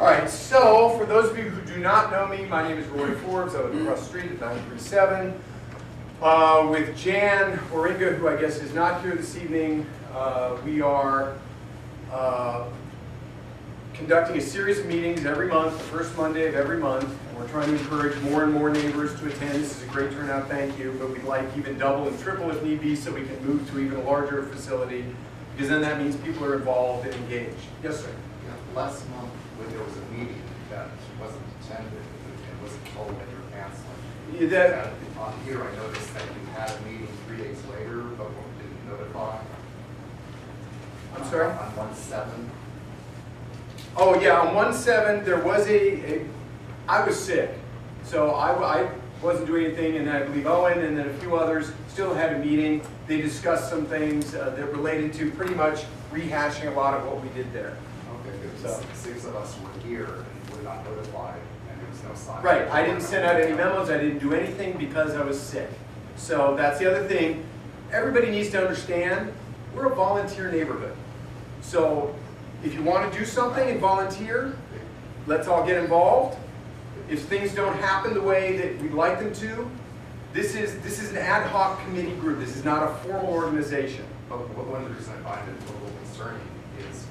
right, so for those of you who do not know me, my name is Roy Forbes. I live across the street at 937. With Jan Waringa, who I guess is not here this evening, we are conducting a series of meetings every month, the first Monday of every month. And we're trying to encourage more and more neighbors to attend. This is a great turnout, thank you. But we'd like even double and triple if need be, so we can move to even a larger facility, because then that means people are involved and engaged. Yes, sir? Yeah, last month when there was a meeting that wasn't attended, it wasn't told that you're canceling. Yeah, that, on here I noticed that you had a meeting 3 days later, but didn't notify. I'm sorry? On 1/7. Oh yeah, on 1/7 there was I was sick, so I wasn't doing anything, and I believe Owen and then a few others still had a meeting. They discussed some things that related to pretty much rehashing a lot of what we did there. Okay, good. So, 6 of us were here and were not notified, and there was no sign. right, I didn't send out any memos, I didn't do anything because I was sick. So that's the other thing. Everybody needs to understand, we're a volunteer neighborhood. So if you want to do something and volunteer, let's all get involved. If things don't happen the way that we'd like them to, this is an ad hoc committee group. This is not a formal organization. But one of the reasons I find it a little concerning is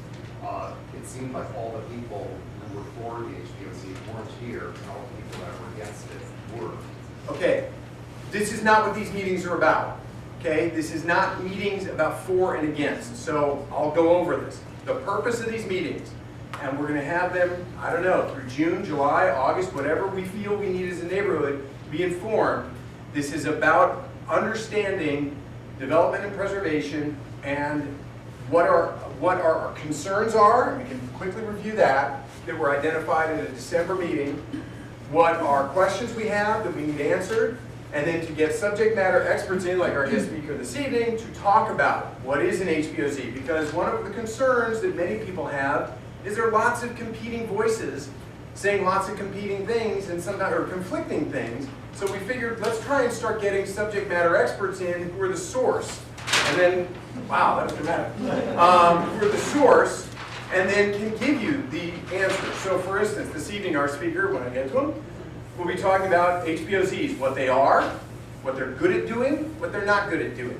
it seemed like all the people who were for the HPOZ weren't here, and all the people that were against it were. Okay, this is not what these meetings are about. Okay, this is not meetings about for and against. So I'll go over this. The purpose of these meetings, and we're going to have them, I don't know, through June, July, August, whatever we feel we need as a neighborhood to be informed. This is about understanding development and preservation and what our concerns are, and we can quickly review that were identified in a December meeting, what our questions we have that we need answered, and then to get subject matter experts in, like our guest speaker this evening, to talk about what is an HPOZ. Because one of the concerns that many people have is there are lots of competing voices saying lots of competing things and sometimes or conflicting things. So we figured let's try and start getting subject matter experts in who are the source. And then, wow, that was dramatic. Who are the source and then can give you the answer. So for instance, this evening our speaker, when I get to him, we'll be talking about HPOZs, what they are, what they're good at doing, what they're not good at doing.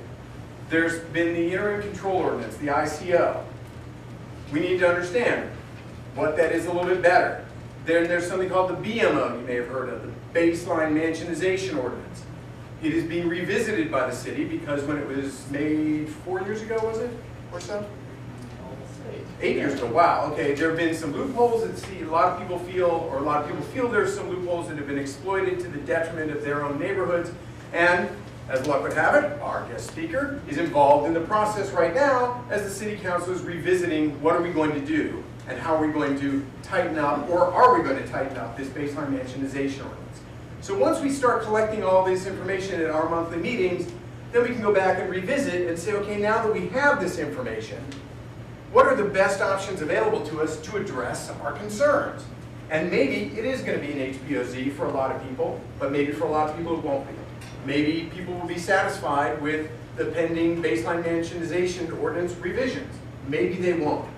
There's been the Interim Control Ordinance, the ICO. We need to understand what that is a little bit better. Then there's something called the BMO, you may have heard of, the Baseline Mansionization Ordinance. It is being revisited by the city because when it was made 4 years ago, was it, or so? 8 years ago, wow, okay, there have been some loopholes that a lot of people feel there's some loopholes that have been exploited to the detriment of their own neighborhoods, and as luck would have it, our guest speaker is involved in the process right now as the city council is revisiting what are we going to do and how are we going to tighten up, or are we going to tighten up this Baseline Mansionization Ordinance. So once we start collecting all this information at our monthly meetings, then we can go back and revisit and say, okay, now that we have this information, what are the best options available to us to address our concerns? And maybe it is going to be an HPOZ for a lot of people, but maybe for a lot of people it won't be. Maybe people will be satisfied with the pending Baseline Mansionization Ordinance revisions. Maybe they won't.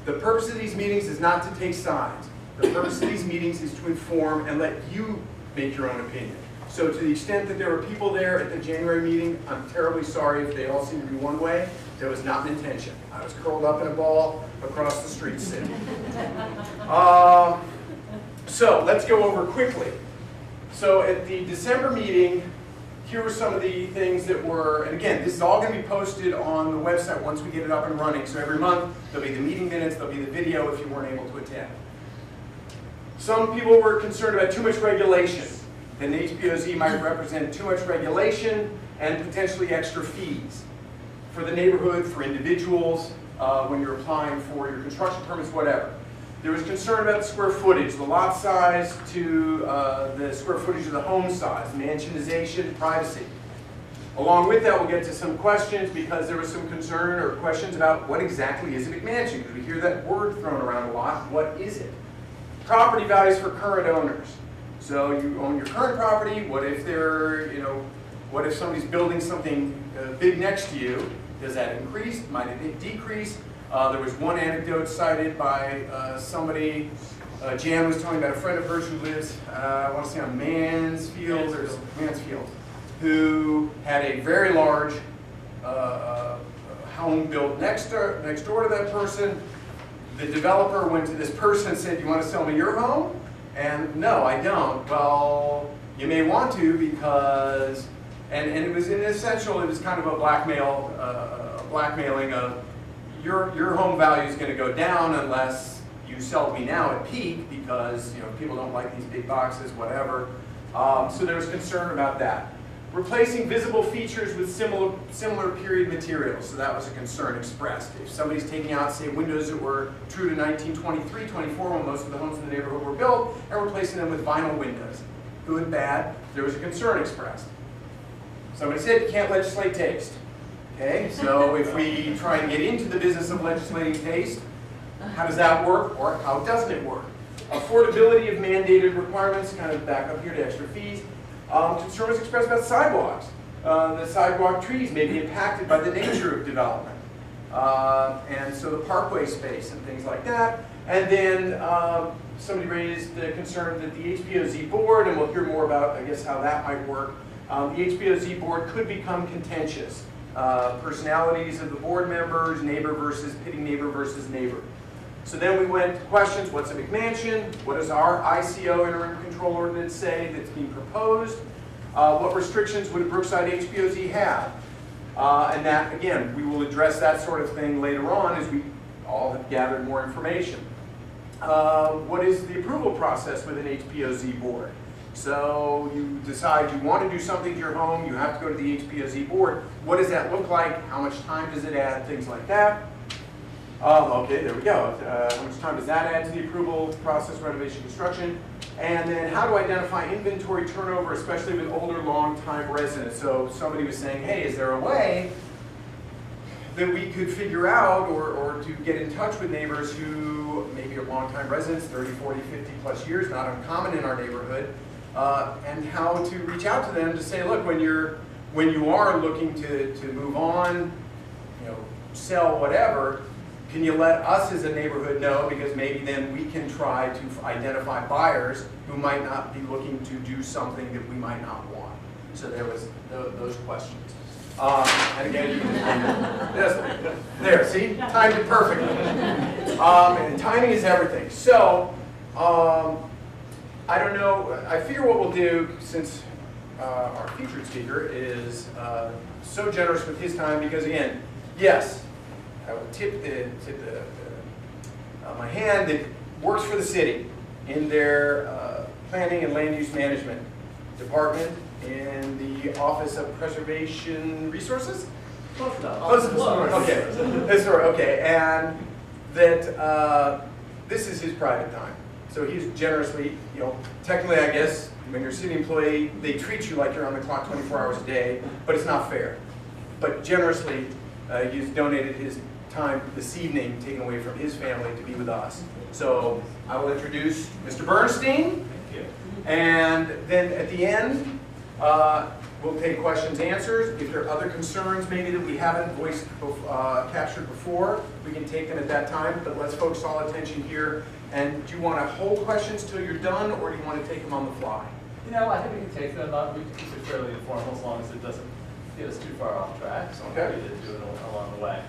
The purpose of these meetings is not to take sides. The purpose of these meetings is to inform and let you make your own opinion. So to the extent that there were people there at the January meeting, I'm terribly sorry if they all seem to be one way. That was not an intention. I was curled up in a ball across the street sitting. So let's go over quickly. So at the December meeting, here were some of the things that were, and again, this is all going to be posted on the website once we get it up and running. So every month, there'll be the meeting minutes, there'll be the video if you weren't able to attend. Some people were concerned about too much regulation. An HPOZ might represent too much regulation and potentially extra fees for the neighborhood, for individuals, when you're applying for your construction permits, whatever. There was concern about the square footage, the lot size to the square footage of the home size, mansionization, privacy. Along with that, we'll get to some questions because there was some concern or questions about what exactly is a McMansion, because we hear that word thrown around a lot. What is it? Property values for current owners. So you own your current property. What if what if somebody's building something big next to you? Does that increase? Might it decrease? There was one anecdote cited by somebody Jan was telling me about a friend of hers who lives, I want to say on Mansfield, who had a very large home built next door to that person. The developer went to this person and said, "You want to sell me your home?" And no, I don't. Well, you may want to because, and it was in essential, it was kind of a blackmailing of your home value is going to go down unless you sell to me now at peak because people don't like these big boxes, whatever. So there was concern about that. Replacing visible features with similar period materials, so that was a concern expressed. If somebody's taking out, say, windows that were true to 1923, 24, when most of the homes in the neighborhood were built, and replacing them with vinyl windows, good, bad, there was a concern expressed. Somebody said you can't legislate taste. Okay, so if we try and get into the business of legislating taste, how does that work, or how doesn't it work? Affordability of mandated requirements, kind of back up here to extra fees. Concern was expressed about sidewalks. The sidewalk trees may be impacted by the nature of development. And so the parkway space and things like that. And then somebody raised the concern that the HPOZ board, and we'll hear more about, I guess, how that might work. The HPOZ board could become contentious. Personalities of the board members, pitting neighbor versus neighbor. So then we went to questions, what's a McMansion? What does our ICO, Interim Control Ordinance, say that's being proposed? What restrictions would a Brookside HPOZ have? And that, again, we will address that sort of thing later on as we all have gathered more information. What is the approval process with an HPOZ board? So you decide you want to do something to your home, you have to go to the HPOZ board. What does that look like? How much time does it add? Things like that. Okay, there we go. How much time does that add to the approval process, renovation, construction? And then how to identify inventory turnover, especially with older, long-time residents. So somebody was saying, hey, is there a way that we could figure out or to get in touch with neighbors who maybe are long-time residents, 30, 40, 50 plus years, not uncommon in our neighborhood, and how to reach out to them to say, look, when you are looking to move on, sell whatever, can you let us as a neighborhood know, because maybe then we can try to identify buyers who might not be looking to do something that we might not want. So there was those questions. And again, you can there, see, timed it perfectly. And timing is everything. So I don't know. I figure what we'll do, since our featured speaker is so generous with his time, because again, yes, I will tip my hand that works for the city in their planning and land use management department in the Office of Preservation Resources. Close enough. Okay, that's right. Okay, and that this is his private time. So he's generously, technically, I guess, when you're a city employee, they treat you like you're on the clock 24 hours a day, but it's not fair. But generously, he's donated his time this evening, taken away from his family, to be with us. So I will introduce Mr. Bernstein, and then at the end, we'll take questions, answers. If there are other concerns maybe that we haven't voiced, captured before, we can take them at that time, but let's focus all attention here. And do you want to hold questions till you're done, or do you want to take them on the fly? I think we can take them up. We can keep it fairly informal as long as it doesn't get us too far off track. So I'm happy to do it along the way.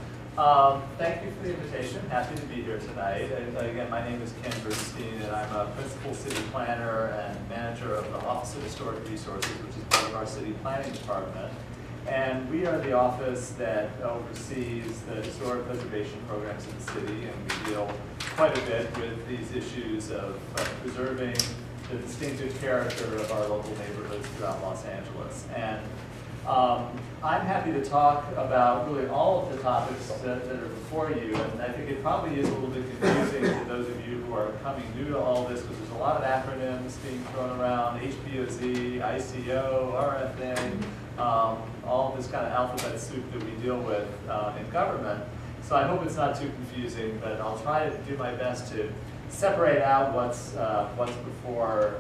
Thank you for the invitation. Happy to be here tonight. Again, my name is Ken Bernstein, and I'm a principal city planner and manager of the Office of Historic Resources, which is part of our city planning department. And we are the office that oversees the historic preservation programs in the city, and we deal quite a bit with these issues of preserving the distinctive character of our local neighborhoods throughout Los Angeles. And I'm happy to talk about really all of the topics that are before you, and I think it probably is a little bit confusing to those of you who are coming new to all this, because there's a lot of acronyms being thrown around: HPOZ, ICO, RFA, all of this kind of alphabet soup that we deal with in government. So I hope it's not too confusing, but I'll try to do my best to separate out what's before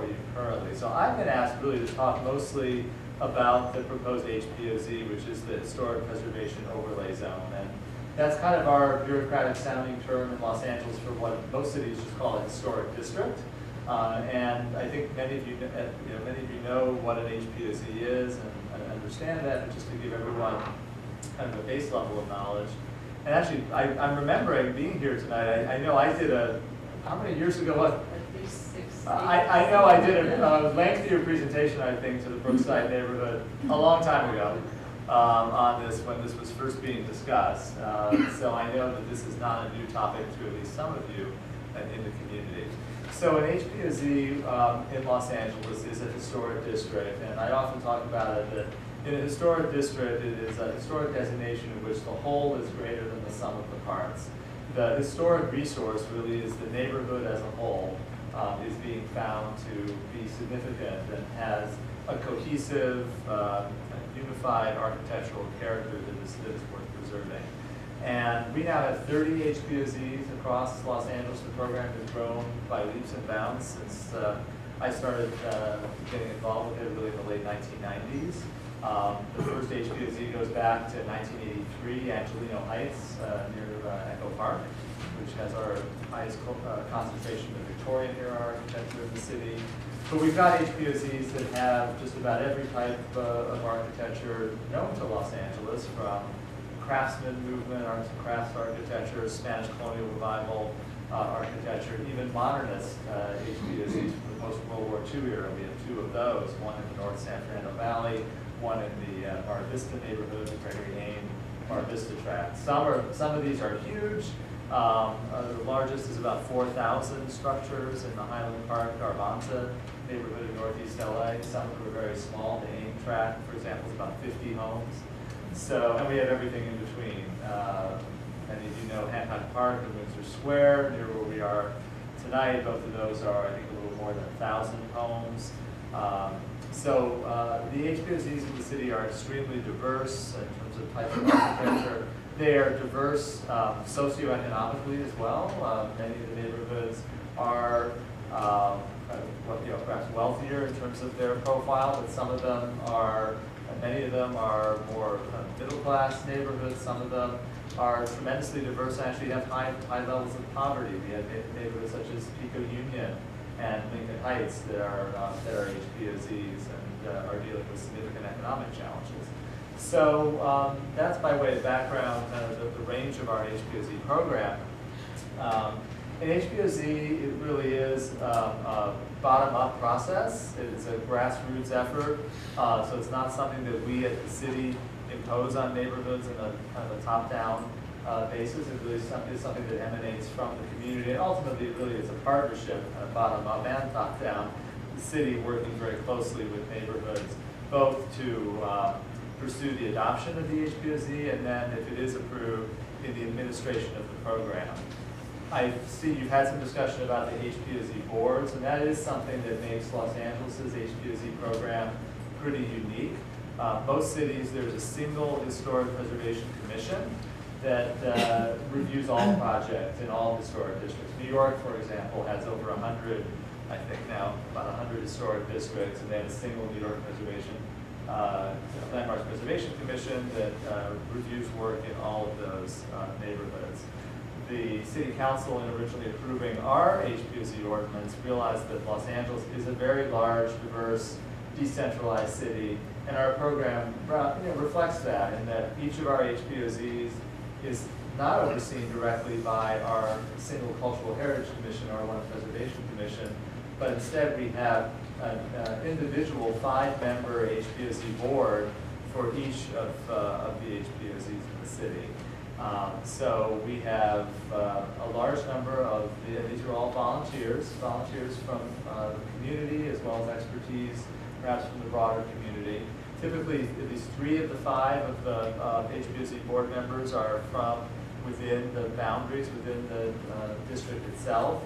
you currently. So I've been asked really to talk mostly about the proposed HPOZ, which is the Historic Preservation Overlay Zone. And That's kind of our bureaucratic sounding term in Los Angeles for what most cities just call a historic district. And I think many of you know what an HPOZ is and understand that, but just to give everyone kind of a base level of knowledge. And actually, I'm remembering being here tonight. I know I did how many years ago was it? At least 6. I know I did a lengthier presentation, I think, to the Brookside neighborhood a long time ago on this when this was first being discussed. So I know that this is not a new topic to at least some of you in the community. So an HPOZ in Los Angeles is a historic district, and I often talk about it that in a historic district, it is a historic designation in which the whole is greater than the sum of the parts. The historic resource really is the neighborhood as a whole is being found to be significant and has a cohesive, unified architectural character that is worth preserving. And we now have 30 HPOZs across Los Angeles. The program has grown by leaps and bounds since I started getting involved with it really in the late 1990s. The first HPOZ goes back to 1983, Angelino Heights near Echo Park, which has our highest concentration of Victorian era architecture in the city. But we've got HPOZs that have just about every type of architecture known to Los Angeles, from craftsman movement, arts and crafts architecture, Spanish colonial revival architecture, even modernist HPOZs from the post-World War II era. We have 2 of those, one in the North San Fernando Valley, one in the Mar Vista neighborhood, the Gregory Hain Mar Vista tract. Some of these are huge. The largest is about 4,000 structures in the Highland Park, Garbanza neighborhood in Northeast LA. Some of them are very small. The AIM tract, for example, is about 50 homes. So, and we have everything in between. Many of you know Hancock Park and Windsor Square, near where we are tonight. Both of those are, I think, a little more than 1,000 homes. So the HPOZs in the city are extremely diverse in terms of types of architecture. They are diverse socioeconomically as well. Many of the neighborhoods are perhaps wealthier in terms of their profile, but some of them are, many of them are more middle-class neighborhoods. Some of them are tremendously diverse and actually have high levels of poverty. We have neighborhoods such as Pico Union and Lincoln Heights that are HPOZs and are dealing with significant economic challenges. So that's by way of background, the range of our HPOZ program. An HPOZ, it really is a bottom-up process. It's a grassroots effort, so it's not something that we at the city impose on neighborhoods in a kind of a top-down basis. It really is something that emanates from the community, and ultimately, it really is a partnership, kind of bottom-up and top-down. The city working very closely with neighborhoods, both to pursue the adoption of the HPOZ, and then, if it is approved, in the administration of the program. I see you've had some discussion about the HPOZ boards, and that is something that makes Los Angeles' HPOZ program pretty unique. Most cities, there's a single historic preservation commission that reviews all projects in all historic districts. New York, for example, has over 100, I think now, about 100 historic districts, and they have a single New York preservation Landmarks Preservation Commission that reviews work in all of those neighborhoods. The City Council, in originally approving our HPOZ ordinance, realized that Los Angeles is a very large, diverse, decentralized city, and our program reflects that, in that each of our HPOZs is not overseen directly by our single Cultural Heritage Commission or one Preservation Commission, but instead we have an individual 5-member HPOZ board for each of the HPOZs in the city. So we have a large number of, these are all volunteers from the community as well as expertise, perhaps from the broader community. Typically, at least 3 of the 5 of the HPOZ board members are from within the boundaries, within the district itself.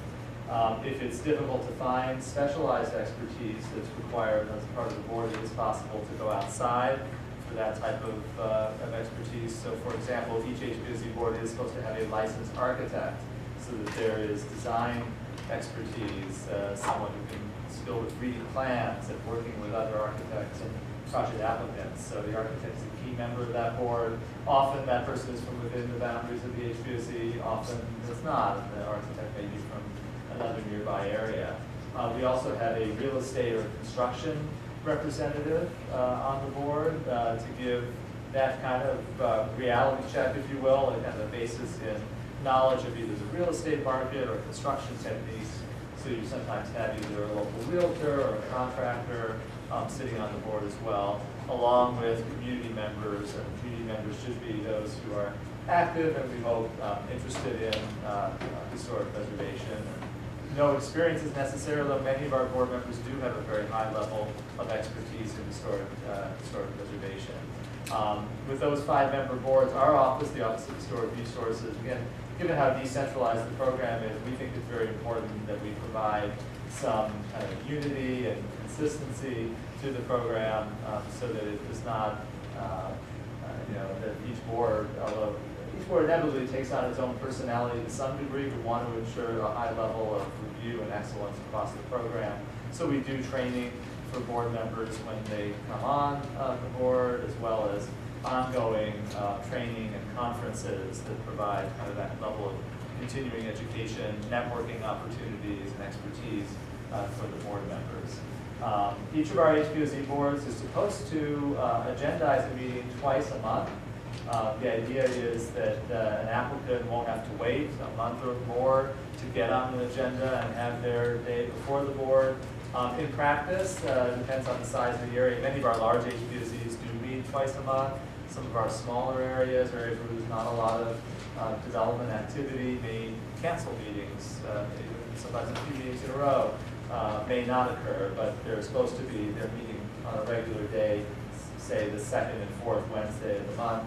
If it's difficult to find specialized expertise that's required as part of the board, it is possible to go outside for that type of expertise. So, for example, each HPOZ board is supposed to have a licensed architect, so that there is design expertise, someone who can skilled with reading plans and working with other architects and project applicants. So the architect is a key member of that board. Often that person is from within the boundaries of the HPOZ, often it's not. The architect may be from another nearby area. We also have a real estate or construction representative on the board to give that kind of reality check, if you will, and kind of a basis in knowledge of either the real estate market or construction techniques. So you sometimes have either a local realtor or a contractor sitting on the board as well, along with community members. And community members should be those who are active and we hope interested in historic preservation. No experience is necessary, though many of our board members do have a very high level of expertise in historic preservation. With those 5-member boards, our office, the Office of Historic Resources, again, given how decentralized the program is, we think it's very important that we provide some kind of unity and consistency to the program so that it does not, that each board, although each board inevitably takes on its own personality to some degree, we want to ensure a high level of review and excellence across the program. So we do training for board members when they come on the board, as well as ongoing training and conferences that provide kind of that level of continuing education, networking opportunities, and expertise for the board members. Each of our HPOZ boards is supposed to agendize a meeting twice a month. The idea is that an applicant won't have to wait a month or more to get on an agenda and have their day before the board. In practice, depends on the size of the area. Many of our large HPOZs do meet twice a month. Some of our smaller areas where there's not a lot of development activity, may cancel meetings, sometimes a few meetings in a row may not occur, but they're supposed to be, they're meeting on a regular day, say the 2nd and 4th Wednesday of the month,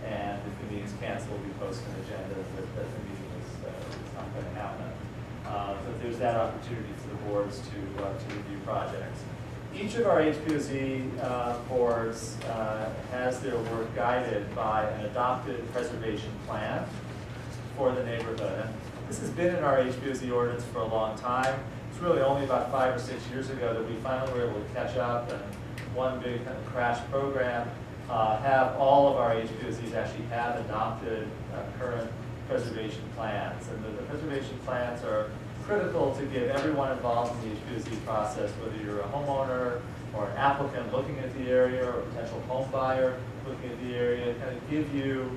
and if the meeting's canceled, we post an agenda that the meeting is not going to happen. But there's that opportunity for the boards to review projects. Each of our HPOZ boards has their work guided by an adopted preservation plan for the neighborhood. And this has been in our HPOZ ordinance for a long time. It's really only about 5 or 6 years ago that we finally were able to catch up and one big kind of crash program have all of our HPOZs actually have adopted current preservation plans. And the preservation plans are critical to give everyone involved in the HPOZ process, whether you're a homeowner or an applicant looking at the area or a potential home buyer looking at the area, kind of give you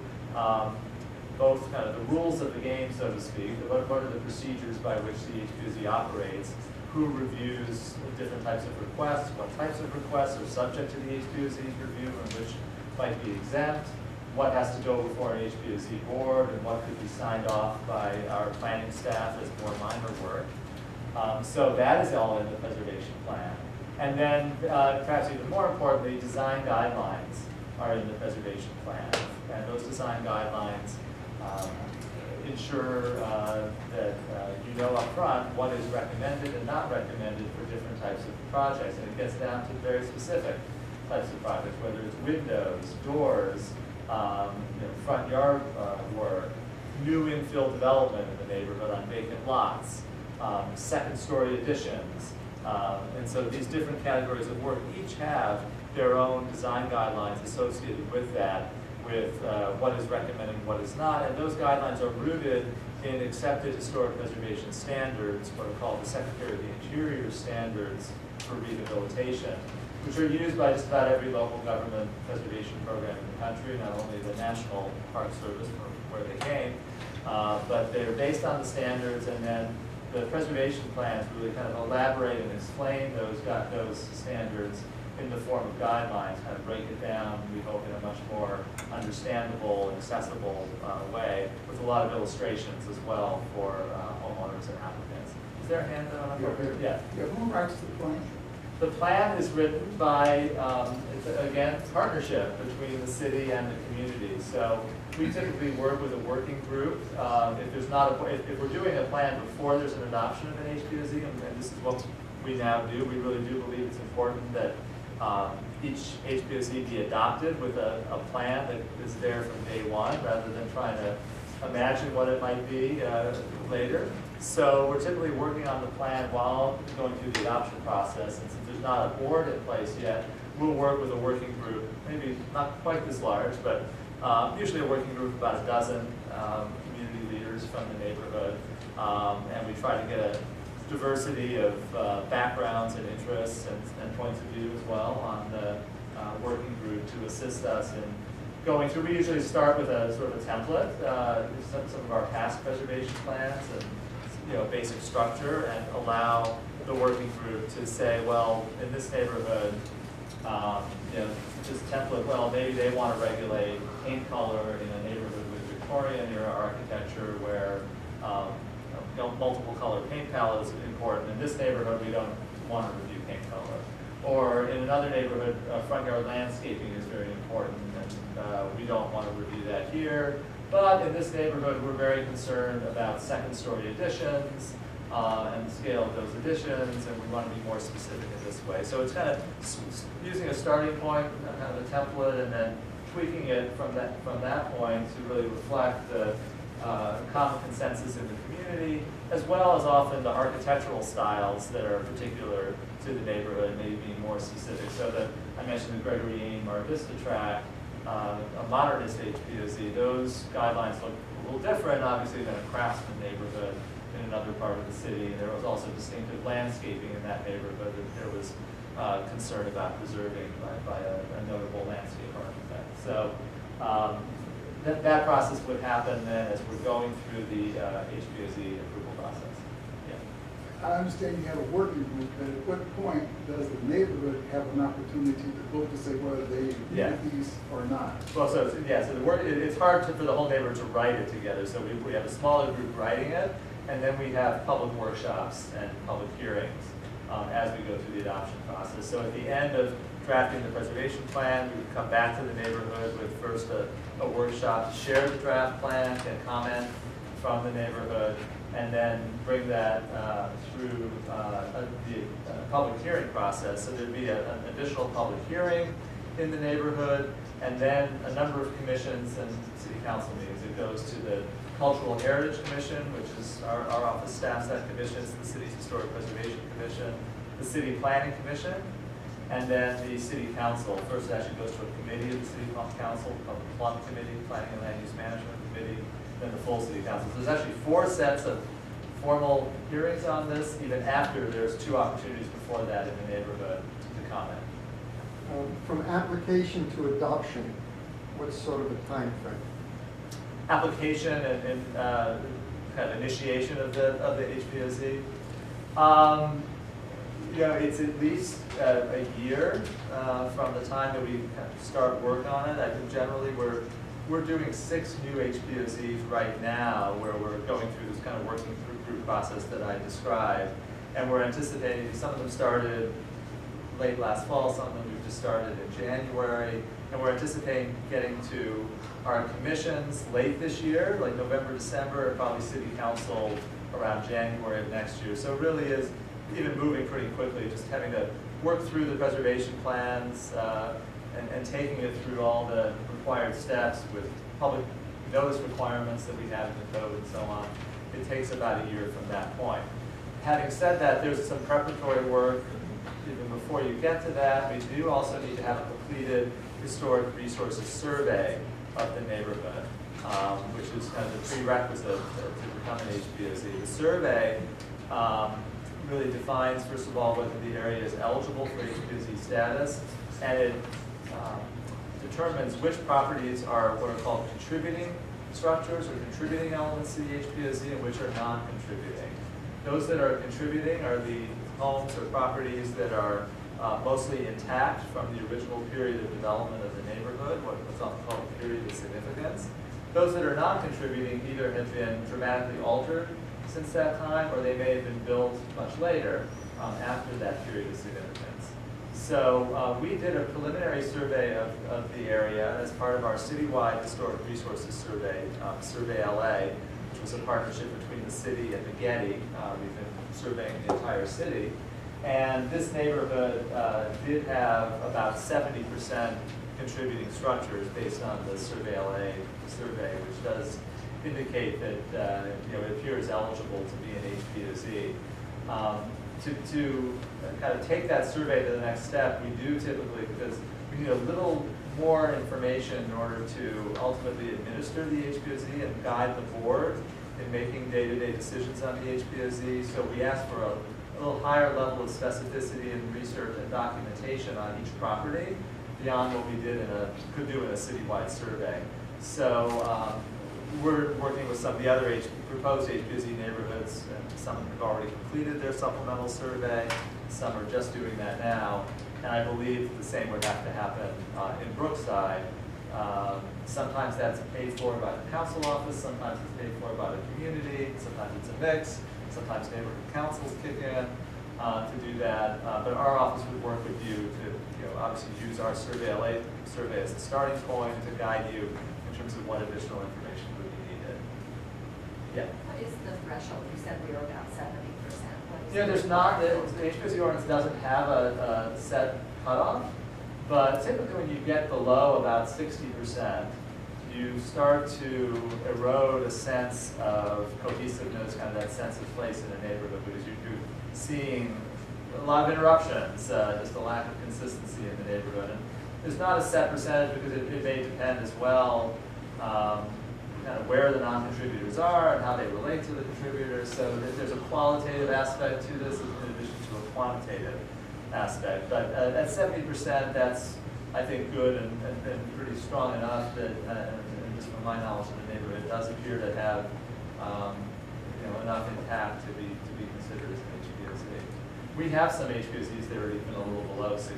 both kind of the rules of the game, so to speak, what are the procedures by which the HPOZ operates, who reviews different types of requests, what types of requests are subject to the HPOZ's review and which might be exempt, what has to go before an HPOZ board, and what could be signed off by our planning staff as more minor work. So that is all in the preservation plan. And then, perhaps even more importantly, design guidelines are in the preservation plan. And those design guidelines ensure that you know up front what is recommended and not recommended for different types of projects. And it gets down to very specific types of projects, whether it's windows, doors, front yard work, new infill development in the neighborhood on vacant lots, second-story additions. And so these different categories of work each have their own design guidelines associated with that, with what is recommended and what is not. And those guidelines are rooted in accepted historic preservation standards, what are called the Secretary of the Interior standards for rehabilitation, which are used by just about every local government preservation program in the country, not only the National Park Service, from where they came, but they're based on the standards, and then the preservation plans really kind of elaborate and explain those standards in the form of guidelines, kind of break it down, we hope, in a much more understandable and accessible way, with a lot of illustrations as well for homeowners and applicants. Is there a handout on that? Yeah. Who writes the plan? The plan is written by, again, partnership between the city and the community. So we typically work with a working group. If there's not if we're doing a plan before there's an adoption of an HPOZ, and this is what we now do, we really do believe it's important that each HPOZ be adopted with a plan that is there from day one, rather than trying to imagine what it might be later. So we're typically working on the plan while going through the adoption process, and since there's not a board in place yet, we'll work with a working group, maybe not quite this large, but usually a working group of about a dozen community leaders from the neighborhood. And we try to get a diversity of backgrounds and interests and points of view as well on the working group to assist us in going through. We usually start with a sort of a template, some of our past preservation plans and basic structure, and allow the working group to say, well, in this neighborhood, this template, well, maybe they want to regulate paint color in a neighborhood with Victorian era architecture where multiple color paint palette is important. In this neighborhood, we don't want to review paint color. Or in another neighborhood, front yard landscaping is very important, and we don't want to review that here. But in this neighborhood, we're very concerned about second-story additions and the scale of those additions, and we want to be more specific in this way. So it's kind of using a starting point, kind of a template, and then tweaking it from that point to really reflect the common consensus in the community, as well as often the architectural styles that are particular to the neighborhood, maybe being more specific. So that I mentioned the Gregory Aim or Vista track, a modernist HPOZ, those guidelines look a little different, obviously, than a craftsman neighborhood in another part of the city. There was also distinctive landscaping in that neighborhood that there was concern about preserving by a notable landscape architect. So that process would happen then as we're going through the HPOZ approval process. Yeah. I understand you have a working group, but at what point does the neighborhood have an opportunity to vote to say whether they agree with these or not? Well, so it's hard for the whole neighborhood to write it together. So we have a smaller group writing it, and then we have public workshops and public hearings as we go through the adoption process. So at the end of drafting the preservation plan, we would come back to the neighborhood with first a workshop to share the draft plan and comment from the neighborhood, and then bring that through the public hearing process. So there'd be an additional public hearing in the neighborhood, and then a number of commissions and city council meetings. It goes to the Cultural Heritage Commission, which is our office staffs that commission, it's the city's Historic Preservation Commission, the City Planning Commission, and then the City Council. First it actually goes to a committee of the City Council, called the PLUM Committee, Planning and Land Use Management Committee, then the full City Council. So there's actually 4 sets of formal hearings on this, even after there's 2 opportunities before that in the neighborhood to comment. From application to adoption, what's sort of a time frame? Application and kind of initiation of the HPOZ. It's at least a year from the time that we kind of start work on it. I think generally we're doing 6 new HPOZs right now, where we're going through this kind of working group process that I described, and we're anticipating some of them started late last fall, some of them we've just started in January, and we're anticipating getting to our commissions late this year, like November, December, and probably City Council around January of next year. So it really is even moving pretty quickly, just having to work through the preservation plans and taking it through all the required steps with public notice requirements that we have in the code and so on. It takes about a year from that point. Having said that, there's some preparatory work even before you get to that. We do also need to have a completed historic resources survey of the neighborhood, which is kind of the prerequisite to become an HPOZ. The survey really defines, first of all, whether the area is eligible for HPOZ status, and it determines which properties are what are called contributing structures or contributing elements to the HPOZ and which are non-contributing. Those that are contributing are the homes or properties that are mostly intact from the original period of development of the neighborhood, what's often called a period of significance. Those that are non-contributing either have been dramatically altered since that time, or they may have been built much later after that period of significance. So we did a preliminary survey of the area as part of our citywide historic resources survey, Survey LA, which was a partnership between the city and the Getty. We've been surveying the entire city. And this neighborhood did have about 70% contributing structures based on the Survey LA survey, which does indicate that it appears eligible to be an HPOZ. to kind of take that survey to the next step, we do typically, because we need a little more information in order to ultimately administer the HPOZ and guide the board in making day-to-day decisions on the HPOZ. So we ask for a little higher level of specificity and research and documentation on each property beyond what we could do in a citywide survey. So we're working with some of the other proposed HPOZ neighborhoods, and some have already completed their supplemental survey, some are just doing that now, and I believe the same would have to happen in Brookside. Sometimes that's paid for by the council office, sometimes it's paid for by the community, sometimes it's a mix, sometimes neighborhood councils kick in to do that. But our office would work with you to obviously use our survey as a starting point to guide you in terms of what additional information would be needed. Yeah. What is the threshold? You said we were about 70%. There's not, the HPOZ ordinance doesn't have a set cutoff, but typically when you get below about 60%, you start to erode a sense of cohesiveness, kind of that sense of place in a neighborhood, because you're seeing a lot of interruptions, just a lack of consistency in the neighborhood. And there's not a set percentage because it may depend as well kind of where the non-contributors are and how they relate to the contributors. So there's a qualitative aspect to this in addition to a quantitative aspect. But at 70%, that's, I think, good and pretty strong enough that, and just from my knowledge of the neighborhood, it does appear to have enough impact to be considered as an HPOZ. We have some HPOZs that are even a little below 60%,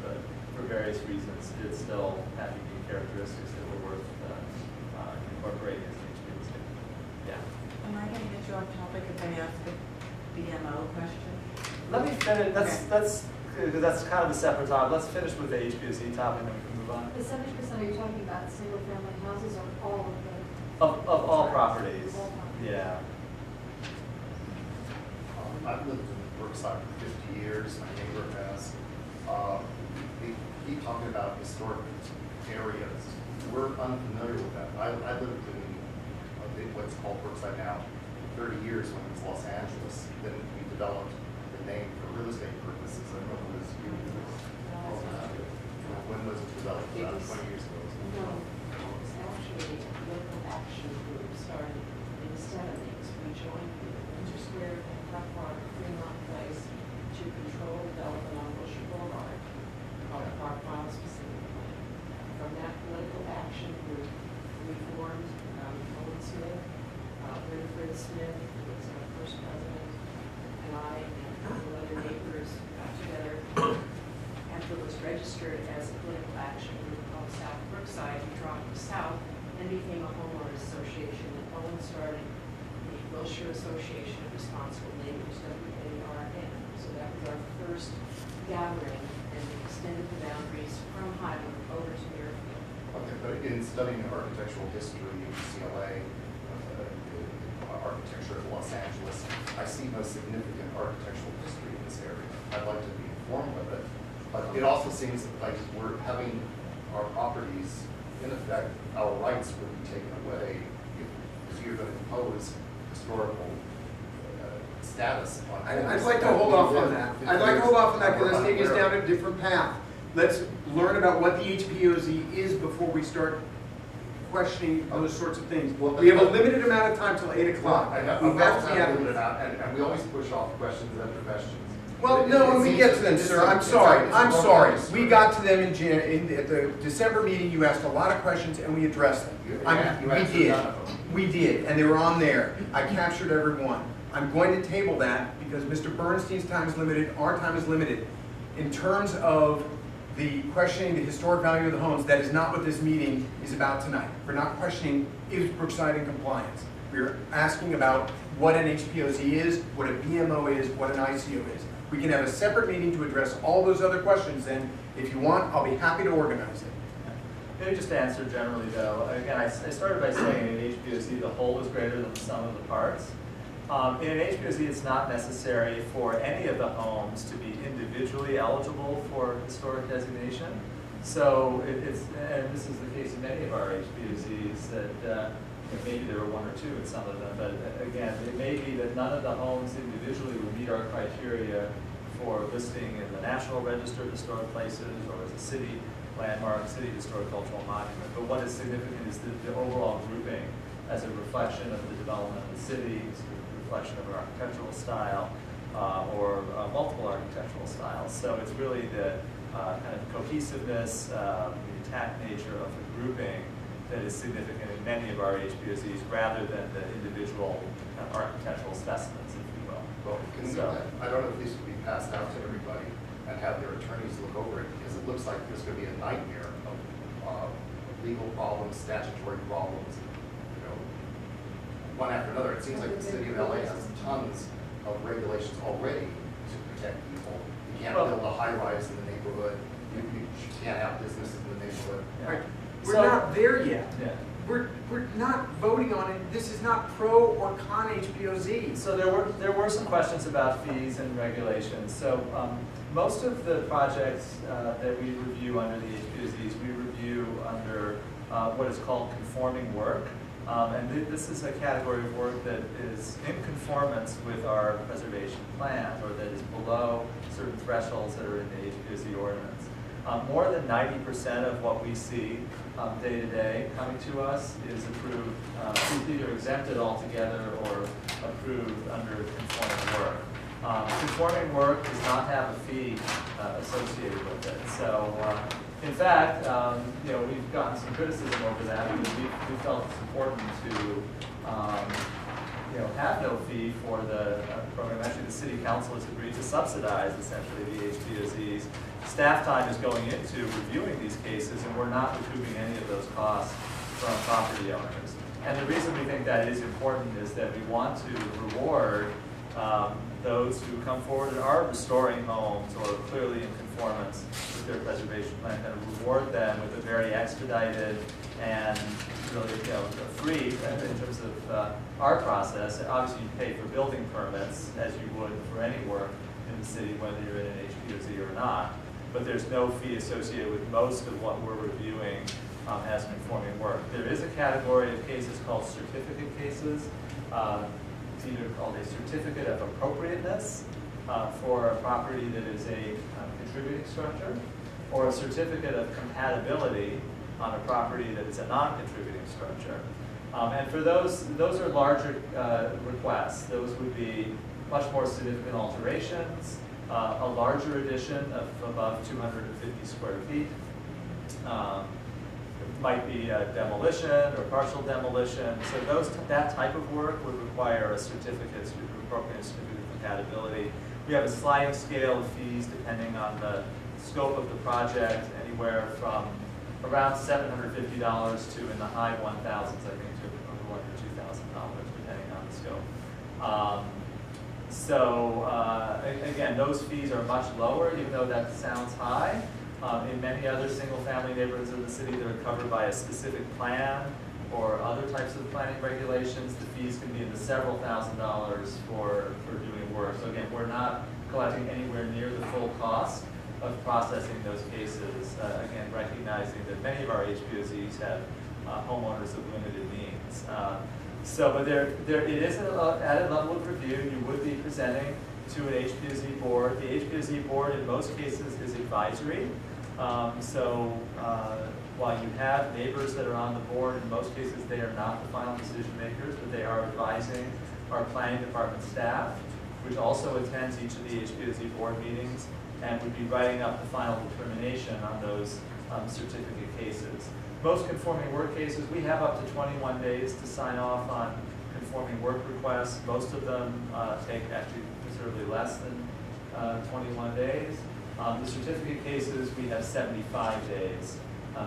but for various reasons, it still have unique characteristics that were worth incorporating as an HPOZ. Yeah. Am I going to get you off topic if I ask a BMO question? Let me finish. That's kind of a separate topic. Let's finish with the HPOZ topic, and then we can move on. The 70% you're talking about single-family houses or all of them? Of all properties. All properties. Yeah. I've lived in Brookside for 50 years, my neighbor has. They keep talking about historic areas. We're unfamiliar with that. I lived in what's called Brookside now 30 years when it was Los Angeles. Then we developed the name for real estate purposes. I don't know if it was you. When was it developed? About 20 years ago. No, it was actually a local action group started in the 70s. We joined the Winter Square and Park Park, Fremont Place to control development on Busher Boulevard, called the Park Mile specifically. From that political action group, we formed Owen Smith, Winifred Smith, who was our first president, and I and a couple other neighbors got together after it was registered as a political action group called South Brookside. We dropped to South and became a homeowners association. And Owen started the Wilshire Association of Responsible Neighbors, WARN. So that was our first gathering, and we extended the boundaries from Highland over to Muirfield. Okay, but in studying architectural history at UCLA, architecture of Los Angeles, I see no significant architectural history in this area. I'd like to be informed of it, but it also seems like we're having our properties, in effect, our rights would be taken away if you're going to impose historical status on. I'd like to hold off on that. I'd like to hold off on that because that's taking us down a different path. Let's learn about what the HPOZ is before we start questioning those sorts of things. Well, We have a limited amount of time till 8 o'clock. I have We to have to have it out, and we always push off questions after questions. Well, no, when we get to them, sir, I'm sorry, We got to them at the December meeting, you asked a lot of questions and we addressed them. We did, and they were on there. I captured every one. I'm going to table that because Mr. Bernstein's time is limited, our time is limited. In terms of the questioning the historic value of the homes, that is not what this meeting is about tonight. We're not questioning is Brookside in compliance. We're asking about what an HPOZ is, what a BMO is, what an ICO is. We can have a separate meeting to address all those other questions, and if you want, I'll be happy to organize it. Maybe just to answer generally though, again, I started by saying in an HPOZ the whole is greater than the sum of the parts. In an HPOZ, it's not necessary for any of the homes to be individually eligible for historic designation. So and this is the case in many of our HPOZs, that maybe there were one or two in some of them, but again, it may be that none of the homes individually would meet our criteria for listing in the National Register of Historic Places or as a city landmark, city historic cultural monument. But what is significant is the overall grouping as a reflection of the development of the city, as a reflection of our architectural style, or multiple architectural styles. So it's really the kind of cohesiveness, the intact nature of the grouping that is significant in many of our HPOZs rather than the individual kind of architectural specimens, if you will. Well, I don't know if these could be passed out to everybody and have their attorneys look over it, because it looks like there's going to be a nightmare of legal problems, statutory problems, you know, one after another. It seems like the city of LA has tons of regulations already to protect people. You can't build a high-rise in the neighborhood. You can't have businesses in the neighborhood. Yeah. Right. We're So- not there yet. Yeah. We're not voting on it. This is not pro or con HPOZ. So there were some questions about fees and regulations. So most of the projects that we review under the HPOZs, we review under what is called conforming work. And this is a category of work that is in conformance with our preservation plans, or that is below certain thresholds that are in the HPOZ ordinance. More than 90% of what we see day to day coming to us is approved, either exempted altogether or approved under conforming work. Conforming work does not have a fee associated with it. So, in fact, you know, we've gotten some criticism over that because we felt it's important to, you know, have no fee for the program. Actually, the city council has agreed to subsidize essentially the HPOZs. Staff time is going into reviewing these cases, and we're not recouping any of those costs from property owners. And the reason we think that is important is that we want to reward those who come forward and are restoring homes or clearly in conformance with their preservation plan, and reward them with a very expedited and really, you know, free in terms of our process. Obviously, you pay for building permits as you would for any work in the city, whether you're in an HPOZ or not. But there's no fee associated with most of what we're reviewing as conforming work. There is a category of cases called certificate cases. It's either called a certificate of appropriateness for a property that is a contributing structure, or a certificate of compatibility on a property that is a non-contributing structure. And for those are larger requests. Those would be much more significant alterations, a larger addition of above 250 square feet. It might be a demolition or partial demolition. So that type of work would require a certificate of appropriate certificate of compatibility. We have a sliding scale of fees depending on the scope of the project, anywhere from around $750 to in the high 1,000s, I think, to over $1,000 to $2,000, depending on the scope. Again, those fees are much lower, even though that sounds high. In many other single-family neighborhoods of the city that are covered by a specific plan or other types of planning regulations, the fees can be in the several $1,000s for doing work. So again, we're not collecting anywhere near the full cost of processing those cases, again, recognizing that many of our HPOZs have homeowners of limited means. But it is at a level of review. You would be presenting to an HPOZ board. The HPOZ board in most cases is advisory. While you have neighbors that are on the board, in most cases they are not the final decision makers, but they are advising our planning department staff, which also attends each of the HPOZ board meetings, and would be writing up the final determination on those certificate cases. Most conforming work cases, we have up to 21 days to sign off on conforming work requests. Most of them take actually considerably less than 21 days. The certificate cases, we have 75 days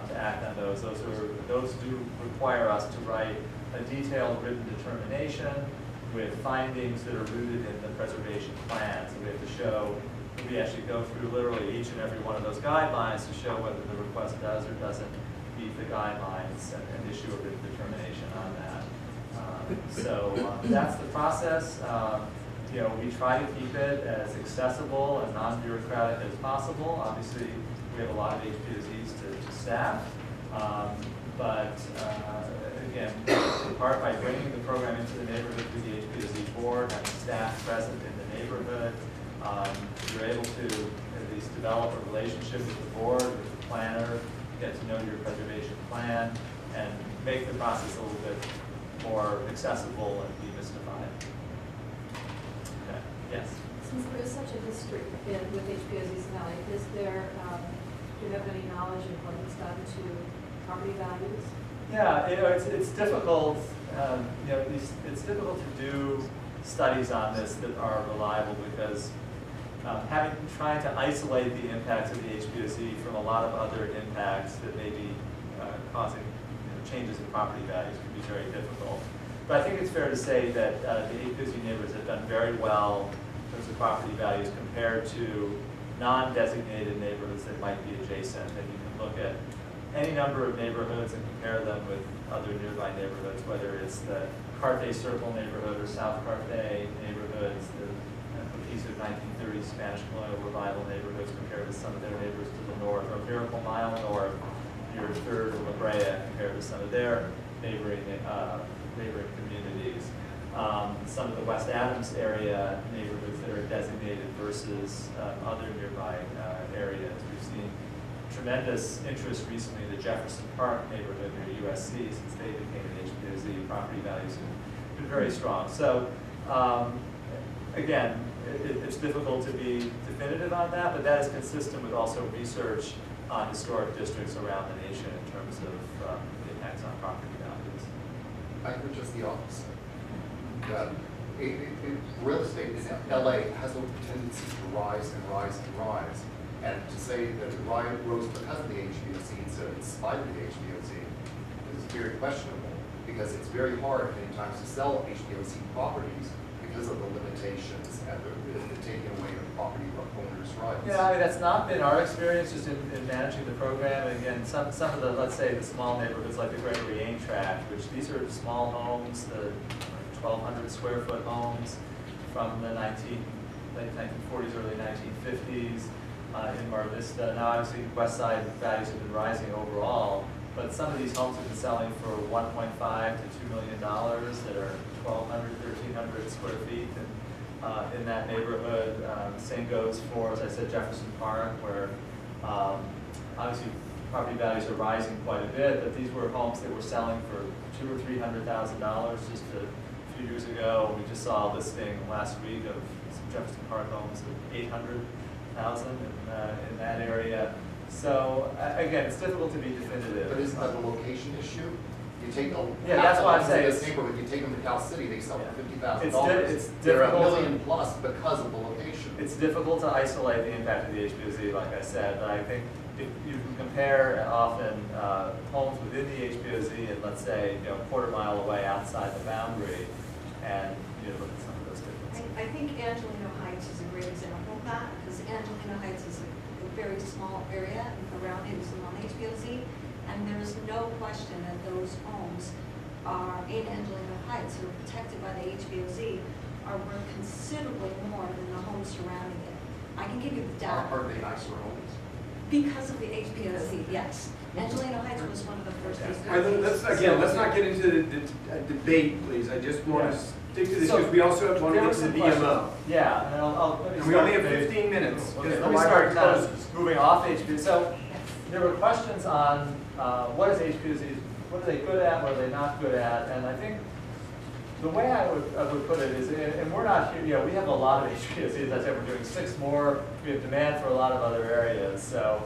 to act on those. Those do require us to write a detailed written determination with findings that are rooted in the preservation plan. So we have to show, we actually go through literally each and every one of those guidelines to show whether the request does or doesn't meet the guidelines and issue a written determination on that. That's the process. We try to keep it as accessible and non-bureaucratic as possible. Obviously, we have a lot of HPOZs to staff, but again, part by bringing the program into the neighborhood through the HPOZ board, having staff present in the neighborhood. You're able to at least develop a relationship with the board, with the planner, get to know your preservation plan, and make the process a little bit more accessible and demystified. Okay. Yes? Since there is such a history with HPOZs Valley, is there, do you have any knowledge of what it's done to property values? Yeah, it's difficult. It's difficult to do studies on this that are reliable because trying to isolate the impacts of the HPOZ from a lot of other impacts that may be causing changes in property values can be very difficult. But I think it's fair to say that the HPOZ neighborhoods have done very well in terms of property values compared to non-designated neighborhoods that might be adjacent. And you can look at any number of neighborhoods and compare them with other nearby neighborhoods, whether it's the Carthay Circle neighborhood or South Carthay neighborhoods, the cohesive 1930s Spanish colonial revival neighborhoods compared with some of their neighbors to the north, or Miracle Mile North, your third of La Brea compared with some of their neighboring communities. Some of the West Adams area neighborhoods that are designated versus other nearby areas. We've seen tremendous interest recently in the Jefferson Park neighborhood near USC since they became an HPOZ. Property values have been very strong. So again, it's difficult to be definitive on that, but that is consistent with also research on historic districts around the nation in terms of impacts on property values. I heard just the opposite. That real estate in LA has a tendency to rise and rise and rise. And to say that it rose because of the HPOZ instead of in spite of the HPOZ is very questionable, because it's very hard many times to sell HPOZ properties because of the limitations and the taking away of property owners' rights. Yeah, I mean, that's not been our experience just in managing the program. And again, some of the, let's say, the small neighborhoods like the Gregory Ain Tract, which these are small homes, the 1,200 square foot homes from the late 1940s, early 1950s in Mar Vista. Now, obviously, West Side values have been rising overall, but some of these homes have been selling for $1.5 to $2 million that are 1,200, 1,300 square feet. And in that neighborhood, same goes for, as I said, Jefferson Park, where obviously property values are rising quite a bit, but these were homes that were selling for $200,000 or $300,000 just a few years ago. We just saw a listing last week of some Jefferson Park homes of $800,000 in that area. So again, it's difficult to be definitive. But isn't that a location issue? You take that's why I'm saying this neighborhood, you take them to Cal City, they sell for $50,000. It's They're $1 difficult. million plus because of the location. It's difficult to isolate the impact of the HPOZ, like I said, but I think if you can compare often homes within the HPOZ and let's say a quarter mile away outside the boundary, and look at some of those differences. I think Angelino Heights is a great example of that, because Angelino Heights is a very small area around it, on HPOZ, and there is no question that those homes are in Angelino Heights, who are protected by the HPOZ, are worth considerably more than the homes surrounding it. I can give you the data. Are they nicer homes? Because of the HPOZ, yes. Angelino Heights was one of the first. Let's not get into the debate, please. I just want to stick to this So, because we also want to there get to was the some BMO. questions. Yeah, and let me And we start only have with 15 minutes. Okay, because let the me library start kind of closes. moving off HPOZ. So there were questions on what is HPOZ, what are they good at, what are they not good at, and I think the way I would put it is, and we're not here, we have a lot of HPOZs, as I said, we're doing 6 more, we have demand for a lot of other areas, so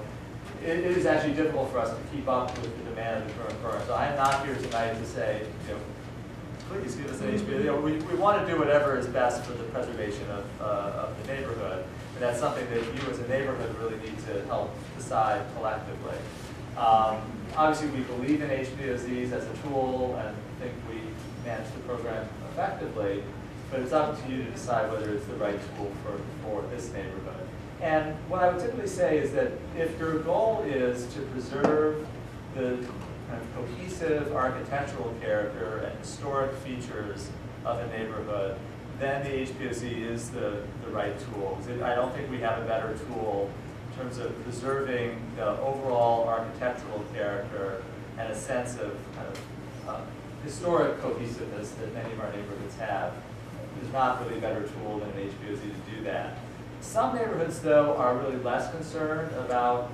it is actually difficult for us to keep up with the demand of the current program. So I'm not here tonight to say, please give us an HPOZ. We want to do whatever is best for the preservation of the neighborhood, and that's something that you as a neighborhood really need to help decide collectively. Obviously, we believe in HPOZs as a tool and think we manage the program effectively, but it's up to you to decide whether it's the right tool for this neighborhood. And what I would typically say is that if your goal is to preserve the kind of cohesive architectural character and historic features of a neighborhood, then the HPOZ is the right tool. I don't think we have a better tool in terms of preserving the overall architectural character and a sense of kind of historic cohesiveness that many of our neighborhoods have. There's not really a better tool than an HPOZ to do that. Some neighborhoods, though, are really less concerned about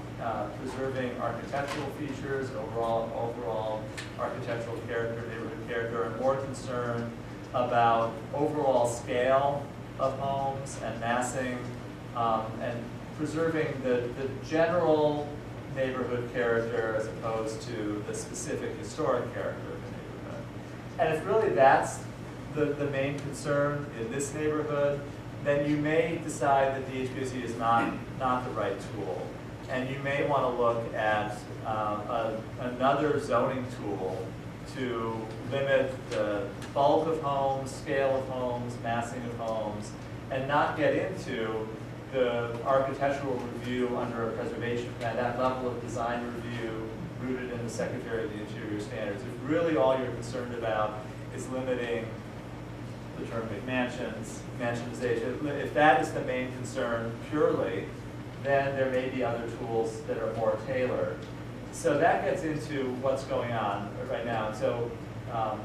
preserving architectural features, overall architectural character, neighborhood character, and more concerned about overall scale of homes and massing, and preserving the general neighborhood character as opposed to the specific historic character of the neighborhood. And if really that's the main concern in this neighborhood, then you may decide that the HPOZ is not the right tool. And you may want to look at another zoning tool to limit the bulk of homes, scale of homes, massing of homes, and not get into the architectural review under a preservation plan, that level of design review rooted in the Secretary of the Interior standards. If really all you're concerned about is limiting the term McMansions, mansionization, if that is the main concern purely, then there may be other tools that are more tailored. So that gets into what's going on right now. So a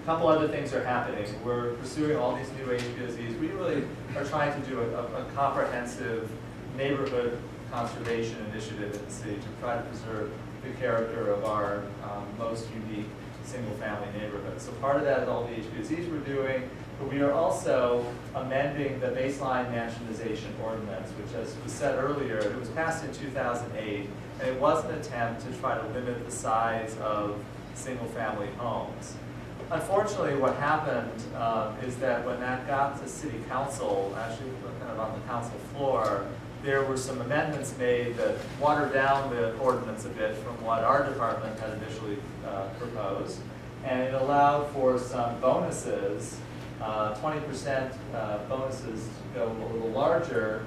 couple other things are happening. We're pursuing all these new HPOZs. We really are trying to do a comprehensive neighborhood conservation initiative in the city to try to preserve the character of our most unique single-family neighborhoods. So part of that is all the HPOZs we're doing, but we are also amending the Baseline Mansionization Ordinance, which, as was said earlier, it was passed in 2008, and it was an attempt to try to limit the size of single-family homes. Unfortunately, what happened is that when that got to City Council, actually kind of on the council floor, there were some amendments made that watered down the ordinance a bit from what our department had initially proposed. And it allowed for some bonuses, 20% bonuses to go a little larger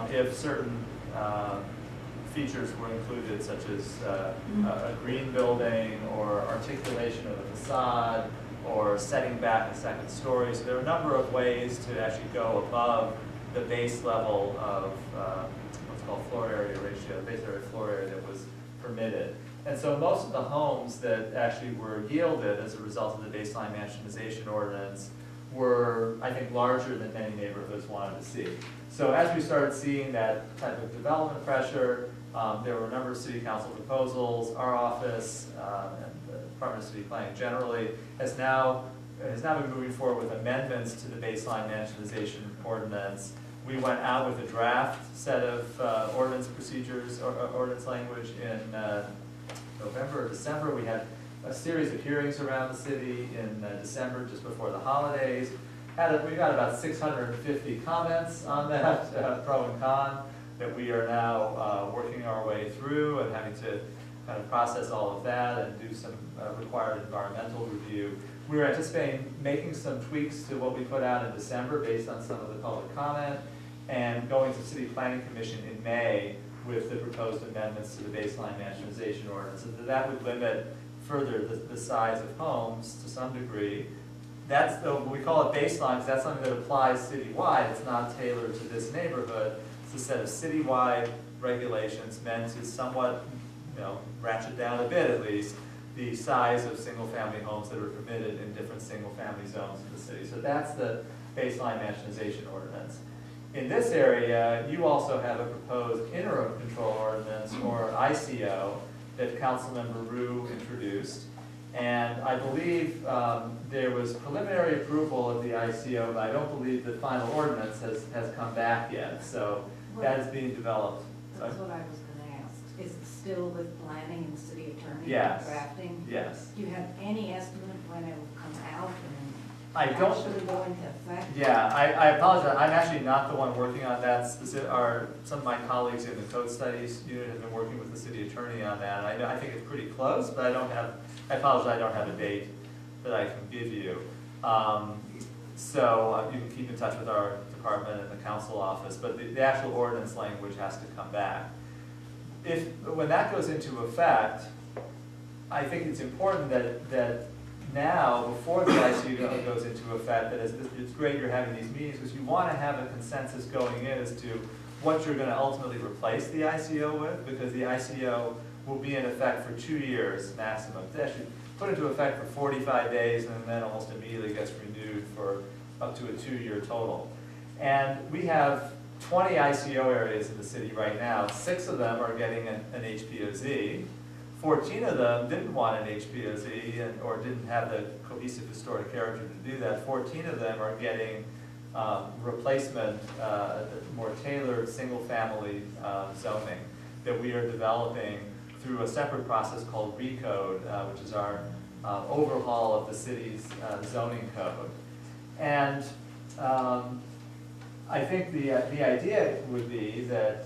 if certain features were included, such as a green building or articulation of a facade or setting back a second story. So there are a number of ways to actually go above the base level of what's called floor area ratio, the base area floor area that was permitted. And so most of the homes that actually were yielded as a result of the Baseline Mansionization Ordinance were, I think, larger than many neighborhoods wanted to see. So as we started seeing that type of development pressure, there were a number of city council proposals. Our office and the Department of City Planning generally has now been moving forward with amendments to the Baseline Mansionization Ordinance. We went out with a draft set of ordinance procedures or ordinance language in November or December. We had a series of hearings around the city in December, just before the holidays. We got about 650 comments on that, pro and con, that we are now working our way through and having to kind of process all of that and do some required environmental review. We were anticipating making some tweaks to what we put out in December based on some of the public comment, and going to City Planning Commission in May with the proposed amendments to the Baseline Mansionization Ordinance. So that would limit further the size of homes to some degree. That's we call it baseline because that's something that applies citywide. It's not tailored to this neighborhood. It's a set of citywide regulations meant to somewhat, ratchet down a bit at least, the size of single-family homes that are permitted in different single-family zones in the city. So that's the Baseline Mansionization Ordinance. In this area, you also have a proposed Interim Control Ordinance, or ICO, that Councilmember Rue introduced. And I believe there was preliminary approval of the ICO, but I don't believe the final ordinance has come back yet. So that is being developed. That's what I was going to ask. Is it still with planning and city attorney Yes. drafting? Yes. Do you have any estimate when it will come out and I don't. actually go into effect? Yeah, I apologize. I'm actually not the one working on that. Some of my colleagues in the Code Studies unit have been working with the city attorney on that. I think it's pretty close, but I apologize, I don't have a date that I can give you. So you can keep in touch with our department and the council office, but the actual ordinance language has to come back. When that goes into effect, I think it's important that now, before the ICO goes into effect, that it's great you're having these meetings because you want to have a consensus going in as to what you're going to ultimately replace the ICO with, because the ICO will be in effect for 2 years maximum. Actually, put into effect for 45 days and then almost immediately gets renewed for up to a 2-year total. And we have 20 ICO areas in the city right now. 6 of them are getting an HPOZ. 14 of them didn't want an HPOZ or didn't have the cohesive historic character to do that. 14 of them are getting replacement, more tailored single-family zoning that we are developing through a separate process called Recode, which is our overhaul of the city's zoning code. And I think the idea would be that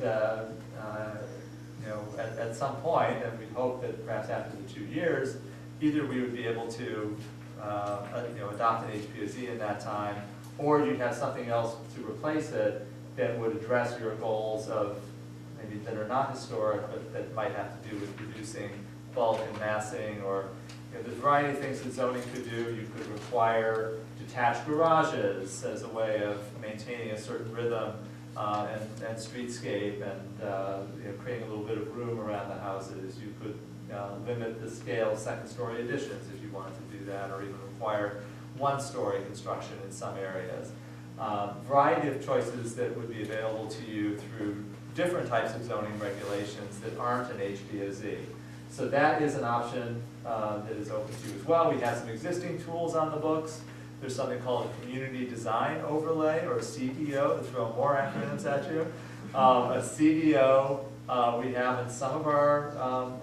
at some point, and we hope that perhaps after the 2 years, either we would be able to adopt an HPOZ in that time, or you'd have something else to replace it that would address your goals of maybe that are not historic, but that might have to do with reducing bulk and massing, or there's a variety of things that zoning could do. You could require detached garages as a way of maintaining a certain rhythm and streetscape, and creating a little bit of room around the houses. You could limit the scale of second-story additions if you wanted to do that, or even require one-story construction in some areas. Variety of choices that would be available to you through different types of zoning regulations that aren't an HPOZ. So that is an option that is open to you as well. We have some existing tools on the books. There's something called a community design overlay, or a CDO, to throw more acronyms at you. A CDO we have in some of our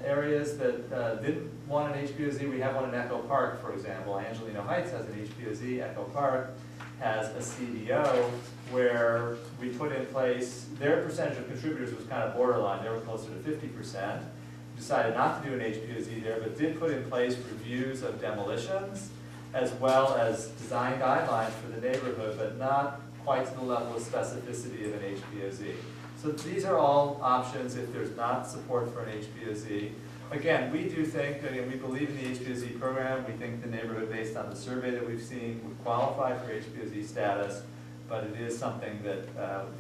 areas that didn't want an HPOZ. We have one in Echo Park, for example. Angelino Heights has an HPOZ. Echo Park has a CDO where we put in place, their percentage of contributors was kind of borderline. They were closer to 50%. Decided not to do an HPOZ there, but did put in place reviews of demolitions, as well as design guidelines for the neighborhood, but not quite to the level of specificity of an HPOZ. So these are all options if there's not support for an HPOZ. Again, we do think, we believe in the HPOZ program. We think the neighborhood, based on the survey that we've seen, would qualify for HPOZ status, but it is something that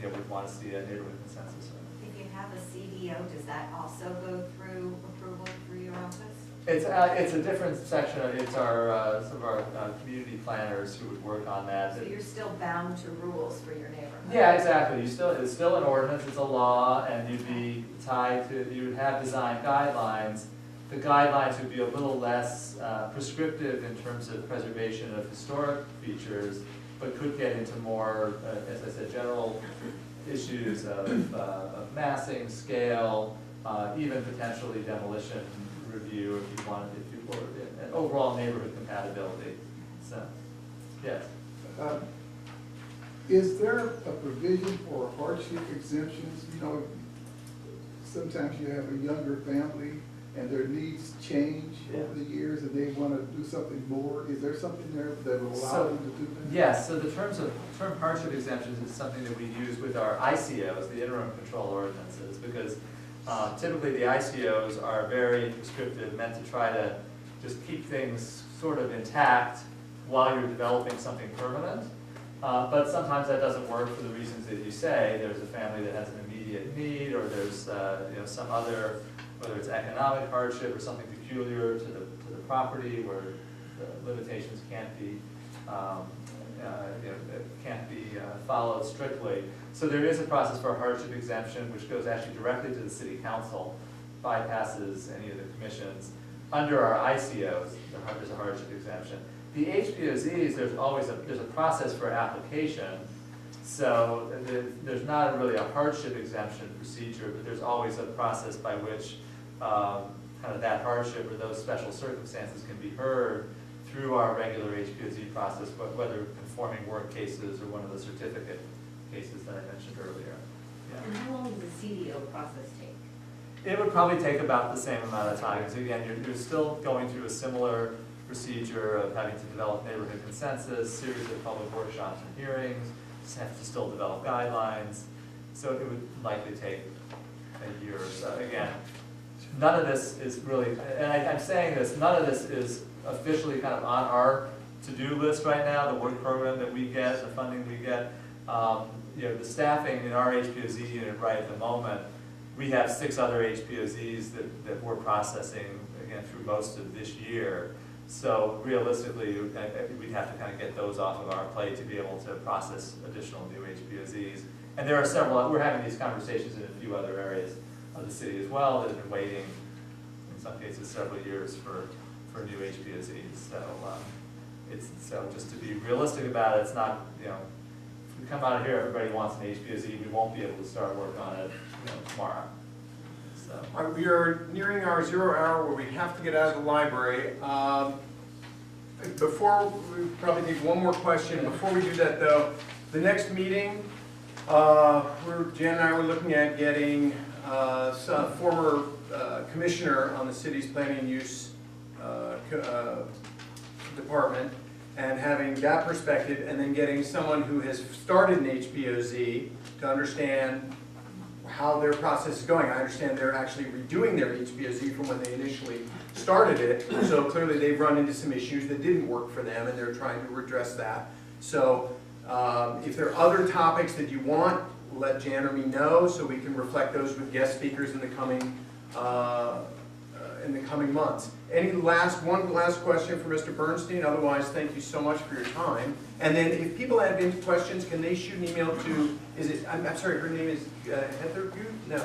we'd want to see a neighborhood consensus on. If you have a CDO, does that also go through approval through your office? It's a different section. It's our some of our community planners who would work on that. So you're still bound to rules for your neighborhood? Yeah, exactly. It's still an ordinance. It's a law, and you'd be tied to. You would have design guidelines. The guidelines would be a little less prescriptive in terms of preservation of historic features, but could get into more, as I said, general issues of massing, scale, even potentially demolition review if you wanted, and overall neighborhood compatibility. So, yes. Is there a provision for hardship exemptions? Sometimes you have a younger family and their needs change over the years and they want to do something more. Is there something there that will allow them to do that? Yes, so the term hardship exemptions is something that we use with our ICOs, the interim control ordinances, because typically the ICOs are very prescriptive, meant to try to just keep things sort of intact while you're developing something permanent. But sometimes that doesn't work for the reasons that you say. There's a family that has an immediate need, or there's some other, whether it's economic hardship or something peculiar to the property where the limitations can't be followed strictly. So there is a process for a hardship exemption, which goes actually directly to the city council, bypasses any of the commissions. Under our ICOs, there's a hardship exemption. The HPOZs, there's a process for application, so there's not really a hardship exemption procedure, but there's always a process by which kind of that hardship or those special circumstances can be heard through our regular HPOZ process, whether conforming work cases or one of the certificate cases that I mentioned earlier. Yeah. And how long does the CDO process take? It would probably take about the same amount of time. So again, you're still going through a similar procedure of having to develop neighborhood consensus, series of public workshops and hearings, just have to still develop guidelines. So it would likely take a year or so. Again, none of this is really, and I'm saying this, none of this is officially kind of on our to-do list right now, the work program that we get, the funding we get. The staffing in our HPOZ unit right at the moment, we have 6 other HPOZs that we're processing, again, through most of this year. So realistically, we'd have to kind of get those off of our plate to be able to process additional new HPOZs. And there are several, we're having these conversations in a few other areas of the city as well that have been waiting, in some cases, several years for new HPOZs. So just to be realistic about it, it's not, if we come out of here, everybody wants an HPOZ, we won't be able to start work on it, tomorrow. So. All right, we are nearing our 0 hour where we have to get out of the library. Before, we probably need one more question. Before we do that though, the next meeting, Jan and I were looking at getting some former commissioner on the city's planning and use department and having that perspective, and then getting someone who has started an HPOZ to understand how their process is going. I understand they're actually redoing their HPOZ from when they initially started it, so clearly they've run into some issues that didn't work for them and they're trying to redress that. So if there are other topics that you want, let Jan or me know so we can reflect those with guest speakers in the coming months. One last question for Mr. Bernstein? Otherwise, thank you so much for your time. And then if people have any questions, can they shoot an email to, I'm sorry, her name is Heather Guth? No.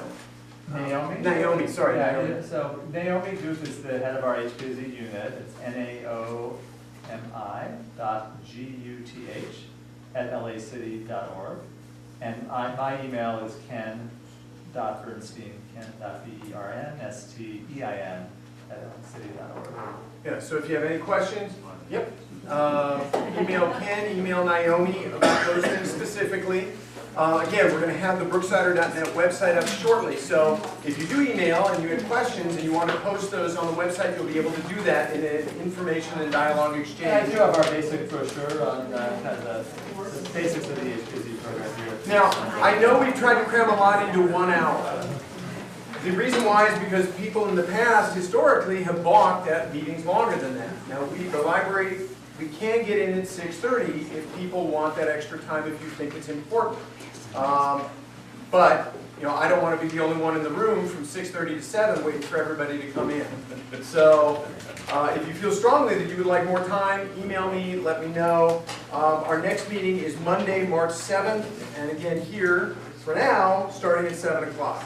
Naomi? Naomi, sorry. Yeah, Naomi. so Naomi Guth is the head of our HPOZ unit. It's naomi.guth@lacity.org. And my email is ken.bernstein, ken.bernstein@lacity.org. Yeah, so if you have any questions, yep. Email Ken, email Naomi about those things specifically. Again, we're going to have the brooksider.net website up shortly, so if you do email and you have questions and you want to post those on the website, you'll be able to do that in an information and dialogue exchange. Yeah, I do have our basic brochure on kind of the basics of the HPOZ program here. Now, I know we tried to cram a lot into 1 hour. The reason why is because people in the past, historically, have balked at meetings longer than that. Now, the library, we can get in at 6:30 if people want that extra time, if you think it's important. But, I don't want to be the only one in the room from 6:30 to 7 waiting for everybody to come in. So, if you feel strongly that you would like more time, email me, let me know. Our next meeting is Monday, March 7th, and again here, for now, starting at 7 o'clock.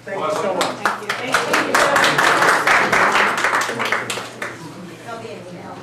Thank you so much. Thank you. There'll be an email.